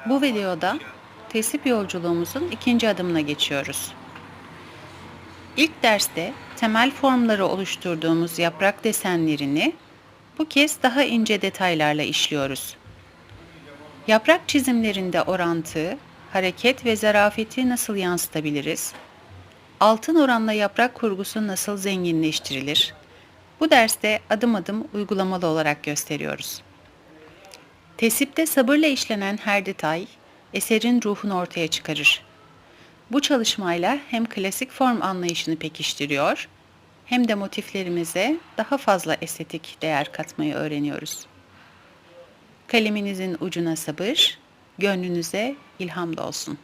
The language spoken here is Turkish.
Bu videoda tesip yolculuğumuzun ikinci adımına geçiyoruz. İlk derste temel formları oluşturduğumuz yaprak desenlerini bu kez daha ince detaylarla işliyoruz. Yaprak çizimlerinde orantı, hareket ve zarafeti nasıl yansıtabiliriz? Altın oranla yaprak kurgusu nasıl zenginleştirilir? Bu derste adım adım uygulamalı olarak gösteriyoruz. Tesipte sabırla işlenen her detay eserin ruhunu ortaya çıkarır. Bu çalışmayla hem klasik form anlayışını pekiştiriyor, hem de motiflerimize daha fazla estetik değer katmayı öğreniyoruz. Kaleminizin ucuna sabır, gönlünüze ilham dolsun.